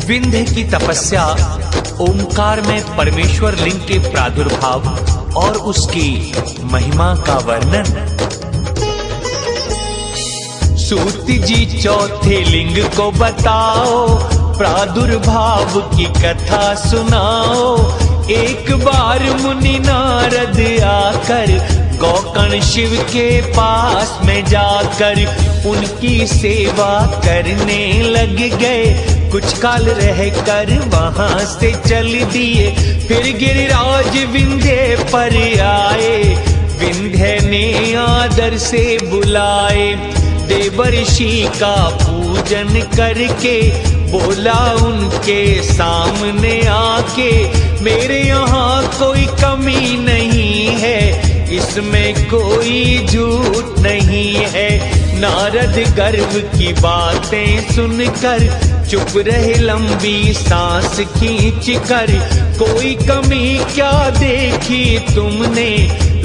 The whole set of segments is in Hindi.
विंध्य की तपस्या, ओंकार में परमेश्वर लिंग के प्रादुर्भाव और उसकी महिमा का वर्णन। सूत जी चौथे लिंग को बताओ, प्रादुर्भाव की कथा सुनाओ। एक बार मुनि नारद आकर गौकर्ण शिव के पास में जाकर उनकी सेवा करने लग गए। कुछ काल रहकर वहां से चल दिए, फिर गिरिराज विंध्य पर आए। विंध्य ने आदर से बुलाए, देवर्षि का पूजन करके बोला उनके सामने आके, मेरे यहाँ कोई कमी नहीं है, इसमें कोई झूठ नहीं है। नारद गर्व की बातें सुनकर चुप रहे, लंबी सांस खींच कर। कोई कमी क्या देखी तुमने,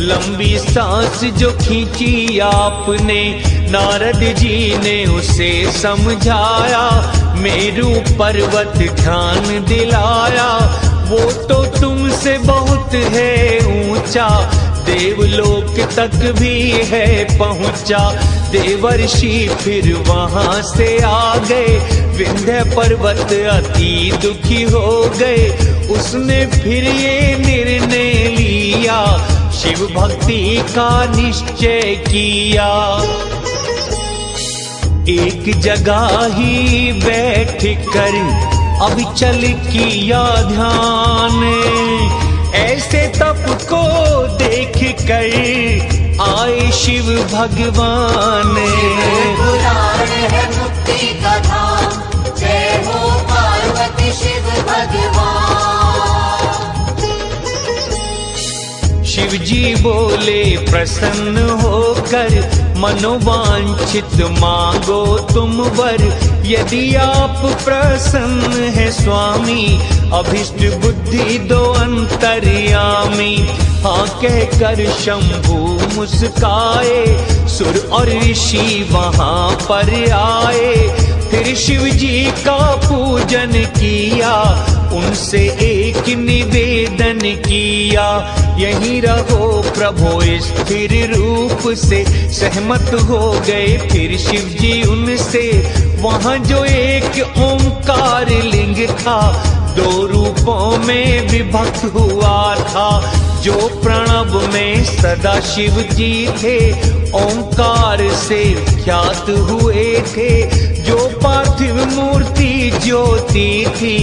लंबी सांस जो खींची आपने। नारद जी ने उसे समझाया, मेरू पर्वत ध्यान दिलाया। वो तो तुमसे बहुत है ऊंचा, देवलोक तक भी है पहुंचा। देवर्षि फिर वहां से आ गए, विंध्य पर्वत अति दुखी हो गए। उसने फिर ये निर्णय लिया, शिव भक्ति का निश्चय किया। एक जगह ही बैठ कर अविचल किया ध्यान, ऐसे तप को देख कर आए शिव भगवान। पुराण है मुक्ति का धाम, जय हो पार्वती शिव भगवान। शिव जी बोले प्रसन्न होकर, मनोवांछित मांगो तुम वर। यदि आप प्रसन्न है स्वामी, अभिष्ट बुद्धि दो अंतर्यामी। हाँ कहकर शंभु मुस्काए, सुर और ऋषि वहां पर आए। फिर शिव जी का पूजन किया, उनसे एक निवेदन किया, यहीं रहो प्रभु स्थिर रूप से। सहमत हो गए फिर शिव जी उनसे। वहां जो एक ओंकार लिंग था, दो रूपों में विभक्त हुआ था। जो प्रणव में सदा शिव जी थे, ओंकार से ख्यात हुए थे। जो पार्थिव मूर्ति ज्योति थी,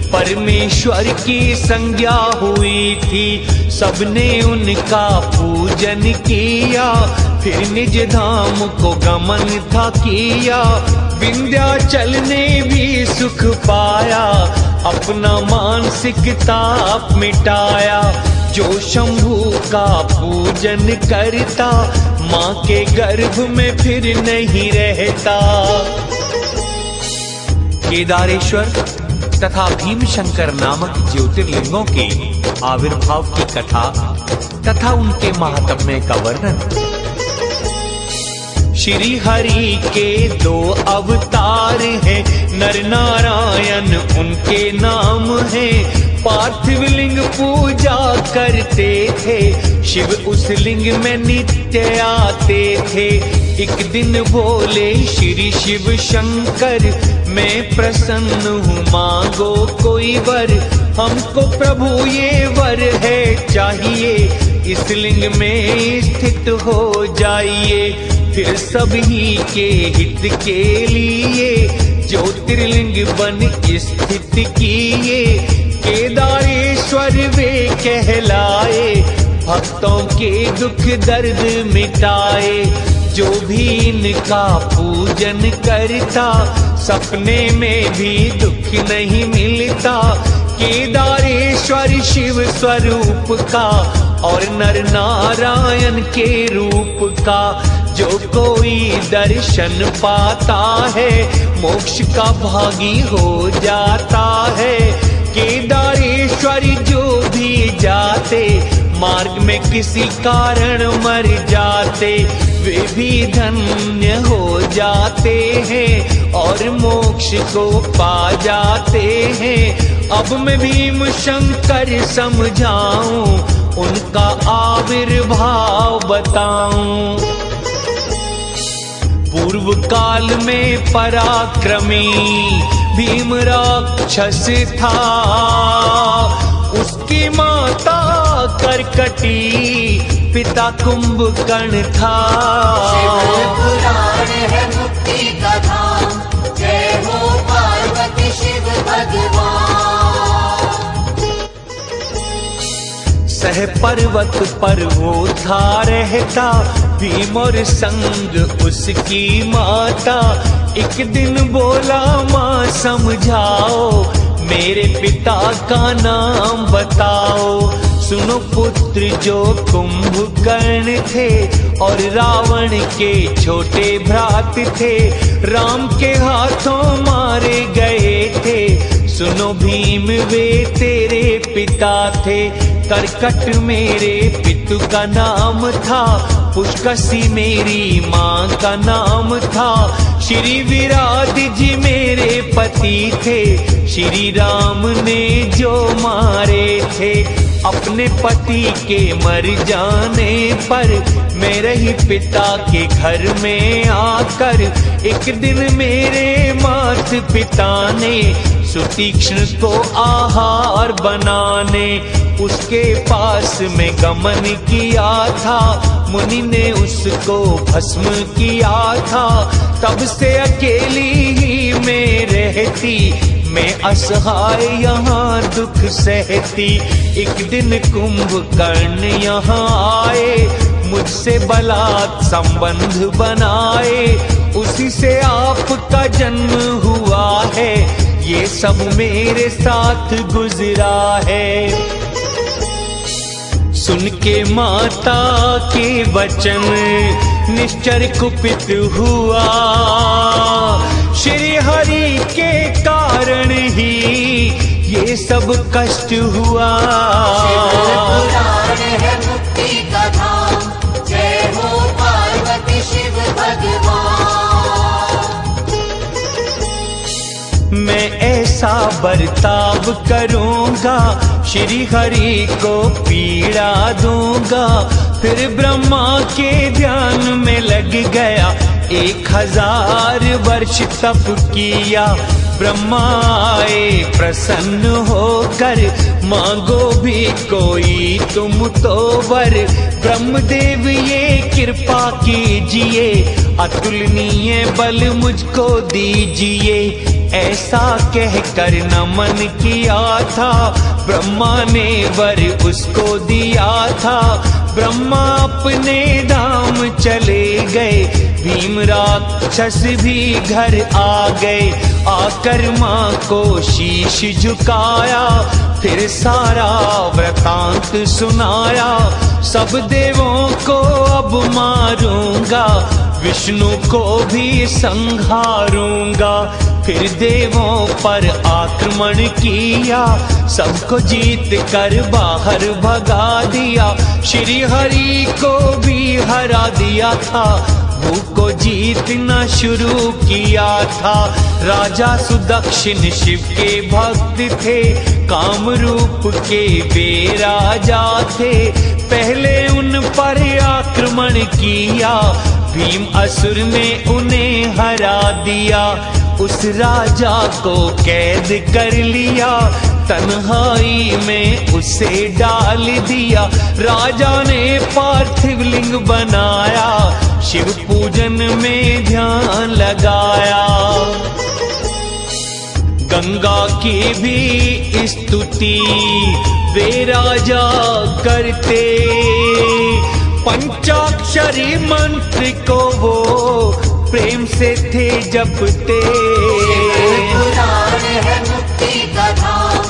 परमेश्वर की संज्ञा हुई थी। सबने उनका पूजन किया, फिर निज धाम को गमन था किया। विंध्याचल ने भी सुख पाया, अपना मानसिक ताप मिटाया। जो शंभु का पूजन करता, माँ के गर्भ में फिर नहीं रहता। केदारेश्वर तथा भीमशंकर नामक ज्योतिर्लिंगों के आविर्भाव की कथा तथा उनके महात्म्य का वर्णन। श्री हरि के दो अवतार हैं, नर नारायण उनके नाम हैं। पार्थिव लिंग पूजा करते थे, शिव उस लिंग में नित्य आते थे। एक दिन बोले श्री शिव शंकर, मैं प्रसन्न हूँ मांगो कोई वर। हमको प्रभु ये वर है चाहिए, इस लिंग में स्थित हो जाइए। फिर सभी के हित के लिए ज्योतिर्लिंग बन स्थित किए। केदारेश्वर वे कहलाए, भक्तों के दुख दर्द मिटाए। जो भी इनका पूजन करता, सपने में भी दुख नहीं मिलता। केदारेश्वर शिव स्वरूप का और नर नारायण के रूप का जो कोई दर्शन पाता है, मोक्ष का भागी हो जाता है। केदारेश्वर जो भी जाते, मार्ग में किसी कारण मर जाते। वे भी धन्य हो जाते हैं और मोक्ष को पा जाते हैं। अब मैं भीम शंकर समझाऊं, उनका आविर्भाव बताऊं। पूर्व काल में पराक्रमी भीम राक्षस था, उसकी माता करकटी, पिता कुंभकर्ण था। शिव पुराण है मुक्ति का धाम, जय हो पार्वती शिव भगवान। सह पर्वत पर वो था रहता, भीम और संग उसकी माता। एक दिन बोला माँ समझाओ, मेरे पिता का नाम बताओ। सुनो पुत्र जो कुंभकर्ण थे और रावण के छोटे भ्रात थे, राम के हाथों मारे गए थे। सुनो भीम वे तेरे पिता थे, करकट मेरे पितु का नाम था, पुष्कसी मेरी माँ का नाम था। श्री विराट जी मेरे पति थे, श्री राम ने जो मारे थे। अपने पति के मर जाने पर मेरे ही पिता के घर में आकर एक दिन मेरे मात पिता ने सुतीक्ष्ण को आहार बनाने उसके पास में गमन किया था। मुनि ने उसको भस्म किया था, तब से अकेली ही मैं रहती, मैं असहाय यहाँ दुख सहती। एक दिन कुंभकर्ण यहाँ आए, मुझसे बलात् संबंध बनाए, उसी से आपका जन्म हुआ है, ये सब मेरे साथ गुजरा है। सुन के माता के वचन निश्चर कुपित हुआ, श्री हरि के कारण ही ये सब कष्ट हुआ। पुराण है मुक्ति का धाम, जय हो पार्वती शिव भगवान। मैं ऐसा बर्ताव करूंगा, श्री हरि को पीड़ा दूंगा। फिर ब्रह्मा के ध्यान में लग गया, 1000 वर्ष तप किया। ब्रह्मा आए प्रसन्न होकर, मांगो भी कोई तुम तो वर। ब्रह्मदेव ये कृपा कीजिए, अतुलनीय बल मुझको दीजिए। ऐसा कहकर नमन किया था, ब्रह्मा ने वर उसको दिया था। ब्रह्मा अपने धाम चले गए, भीम राक्षस भी घर आ गए। आकर माँ को शीश झुकाया, फिर सारा वृतांत सुनाया। सब देवों को अब मारूंगा, विष्णु को भी संहारूंगा। फिर देवों पर आक्रमण किया, सबको जीत कर बाहर भगा दिया। श्री हरि को भी हरा दिया था, भूख को जीतना शुरू किया था। राजा सुदक्षिण शिव के भक्त थे, कामरूप के वे राजा थे। पहले उन पर आक्रमण किया, भीम असुर ने उन्हें हरा दिया। उस राजा को कैद कर लिया, तन्हाई में उसे डाल दिया। राजा ने पार्थिव लिंग बनाया, शिव पूजन में ध्यान लगाया। गंगा की भी स्तुति वे राजा करते, पंचाक्षरी मंत्र को वो प्रेम से थे जपते। पुराण है मुक्ति का धाम,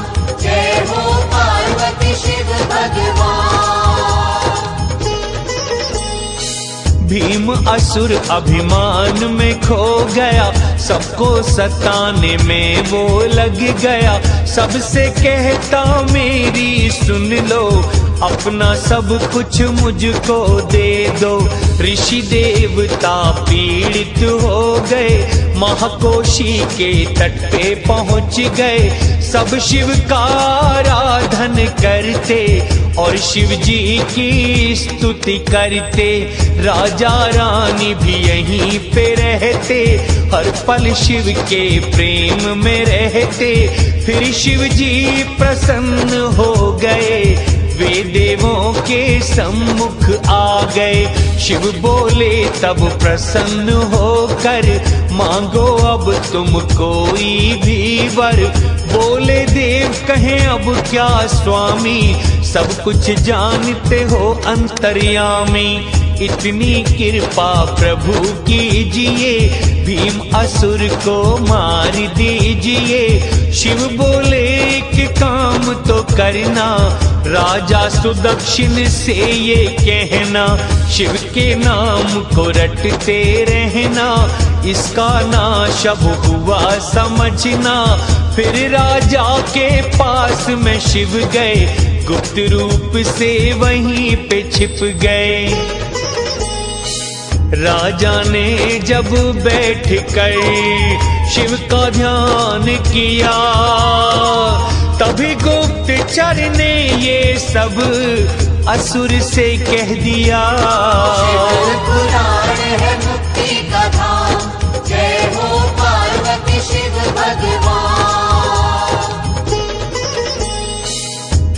जय हो पार्वती शिव भगवान। भीम असुर अभिमान में खो गया, सबको सताने में वो लग गया। सबसे कहता मेरी सुन लो, अपना सब कुछ मुझको दे दो। ऋषि देवता पीड़ित हो गए, महाकोशी के तट पे पहुंच गए। सब शिव का आराधन करते और शिव जी की स्तुति करते। राजा रानी भी यहीं पे रहते, हर पल शिव के प्रेम में रहते। फिर शिव जी प्रसन्न हो गए, वे देवों के सम्मुख आ गए। शिव बोले तब प्रसन्न होकर, मांगो अब तुम कोई भी वर। बोले देव कहें अब क्या स्वामी, सब कुछ जानते हो अंतर्यामी। इतनी कृपा प्रभु कीजिए, भीम असुर को मार दीजिए। शिव बोले कि काम तो करना, राजा सुदक्षिण से ये कहना। शिव के नाम को रटते रहना, इसका नाश अब हुआ समझना। फिर राजा के पास में शिव गए, गुप्त रूप से वहीं पे छिप गए। राजा ने जब बैठ कर शिव का ध्यान किया, तभी गुप्तचर ने ये सब असुर से कह दिया। शिव पुराण है मुक्ति का धाम, जय हो पार्वती शिव भगवान।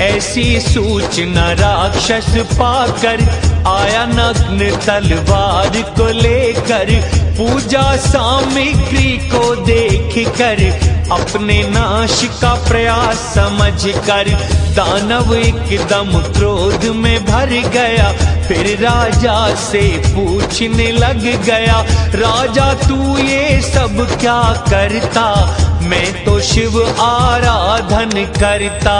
ऐसी सूचना राक्षस पाकर आया नग्न तलवार को लेकर। पूजा सामग्री को देखकर, अपने नाश का प्रयास समझकर, दानव एकदम क्रोध में भर गया। फिर राजा से पूछने लग गया, राजा तू ये सब क्या करता? मैं तो शिव आराधन करता।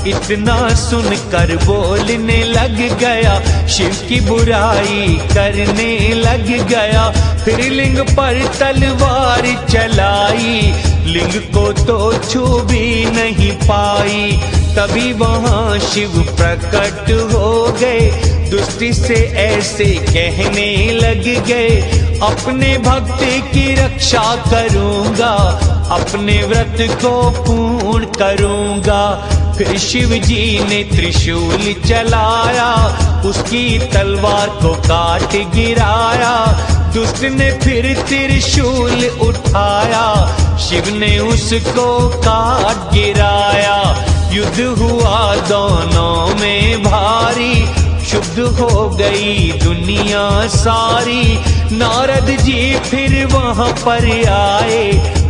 इतना सुनकर बोलने लग गया, शिव की बुराई करने लग गया। फिर लिंग पर तलवार चलाई, लिंग को तो छू भी नहीं पाई। तभी वहां शिव प्रकट हो गए, दुष्टि से ऐसे कहने लग गए, अपने भक्त की रक्षा करूंगा, अपने व्रत को पूर्ण करूंगा। फिर शिव जी ने त्रिशूल चलाया, उसकी तलवार को काट गिराया। दुष्ट ने फिर त्रिशूल उठाया, शिव ने उसको काट गिराया। युद्ध हुआ दोनों में भारी, शुद्ध हो गई दुनिया सारी। नारद जी फिर वहां पर आए,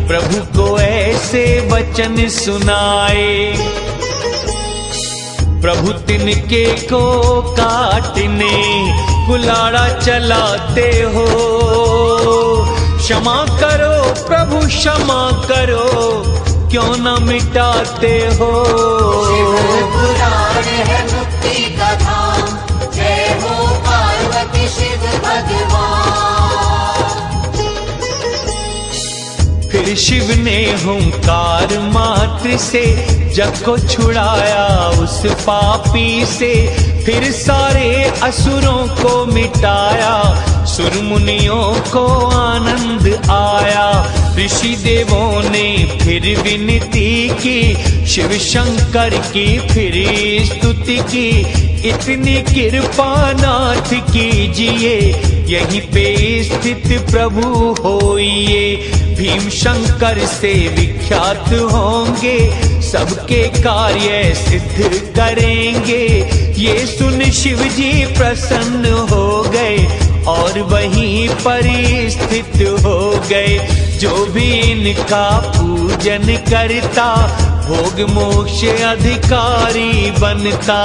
प्रभु को ऐसे वचन सुनाए। प्रभु तिनके को काटने कुलाड़ा चलाते हो, क्षमा करो प्रभु क्षमा करो, क्यों न मिटाते हो। शिव पुराण है मुक्ति का धाम, जय हो पार्वती शिव भगवान। फिर शिव ने हुंकार मात्र से जग को छुड़ाया उस पापी से। फिर सारे असुरों को मिटाया, सुर मुनियों को आनंद आया। ऋषि देवों ने फिर विनती की, शिव शंकर की फिर स्तुति की। इतनी कृपा नाथ कीजिए, यहीं पे स्थित प्रभु होइए। भीम शंकर से विख्यात होंगे, सबके कार्य सिद्ध करेंगे। ये सुन शिव जी प्रसन्न हो गए और वहीं पर स्थित हो गए। जो भी इनका पूजन करता, भोग मोक्ष अधिकारी बनता।